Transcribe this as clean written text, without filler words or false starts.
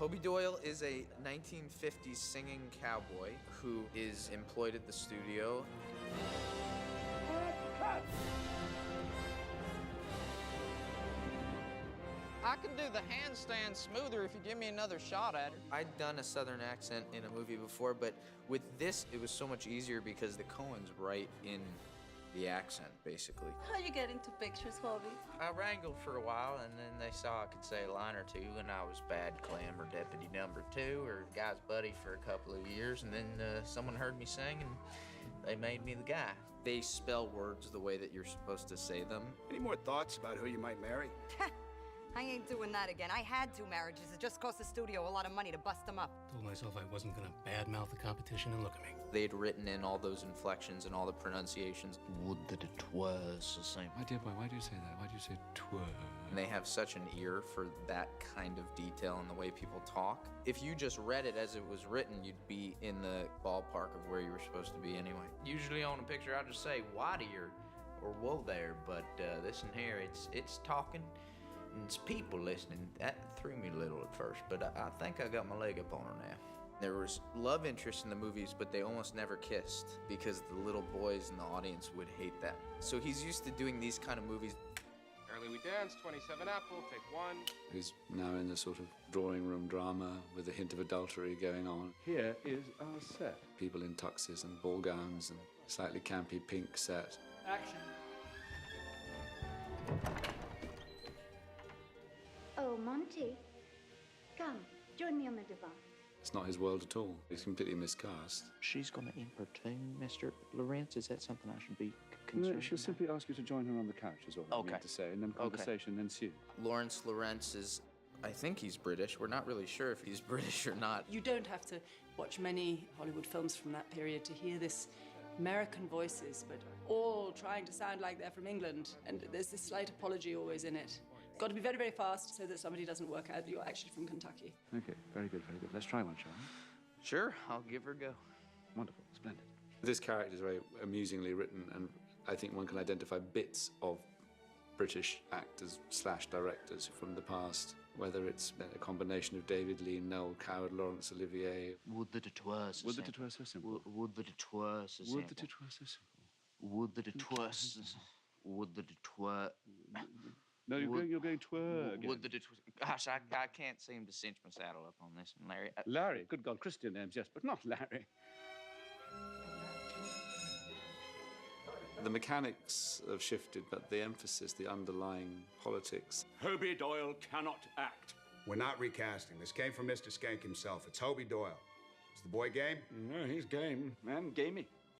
Hobie Doyle is a 1950s singing cowboy who is employed at the studio. I can do the handstand smoother if you give me another shot at it. I'd done a Southern accent in a movie before, but with this, it was so much easier because the Coens write in the accent, basically. How you get into pictures, Hobie? I wrangled for a while, and then they saw I could say a line or two, and I was Bad Clem or Deputy Number 2 or Guy's Buddy for a couple of years, and then someone heard me sing, and they made me the guy. They spell words the way that you're supposed to say them. Any more thoughts about who you might marry? I ain't doing that again. I had 2 marriages. It just cost the studio a lot of money to bust them up. Told myself I wasn't gonna badmouth the competition, and look at me. They'd written in all those inflections and all the pronunciations. Would that it was the same. My dear boy, why do you say that? Why do you say twirl? And they have such an ear for that kind of detail in the way people talk. If you just read it as it was written, you'd be in the ballpark of where you were supposed to be anyway. Usually on a picture, I just say whitey or whoa there, but this in here, it's talking. And it's people listening. That threw me a little at first, but I think I got my leg up on her now. There was love interest in the movies, but they almost never kissed because the little boys in the audience would hate that. So he's used to doing these kind of movies. Early we dance, 27 apple, take 1. He's now in the sort of drawing room drama with a hint of adultery going on. Here is our set. People in tuxes and ball gowns and slightly campy pink set. Action. Oh, Monty. Come, join me on the divan. It's not his world at all. He's completely miscast. She's gonna importune Mr. Lawrence. Is that something I should be concerned No, she'll simply ask you to join her on the couch, is all I Okay. mean to say, and then conversation ensued. Lawrence is, I think he's British. We're not really sure if he's British or not. You don't have to watch many Hollywood films from that period to hear this American voices, but all trying to sound like they're from England. And there's this slight apology always in it. Got to be very, very fast so that somebody doesn't work out that you're actually from Kentucky. Okay, very good, very good. Let's try one, shall we? Sure, I'll give her a go. Wonderful, splendid. This character is very amusingly written, and I think one can identify bits of British actors / directors from the past, whether it's a combination of David Lean, Noel Coward, Laurence Olivier. Would that it was Would that it were so simple? Would that it was so simple. Would that it were so simple? Would that it was. Would that it were. No, you're going twirl again. Would that it was. Gosh, I can't seem to cinch my saddle up on this one, Larry. Larry, good God, Christian names, yes, but not Larry. The mechanics have shifted, but the emphasis, the underlying politics. Hobie Doyle cannot act. We're not recasting. This came from Mr. Skank himself. It's Hobie Doyle. Is the boy game? No, he's game, and gamey.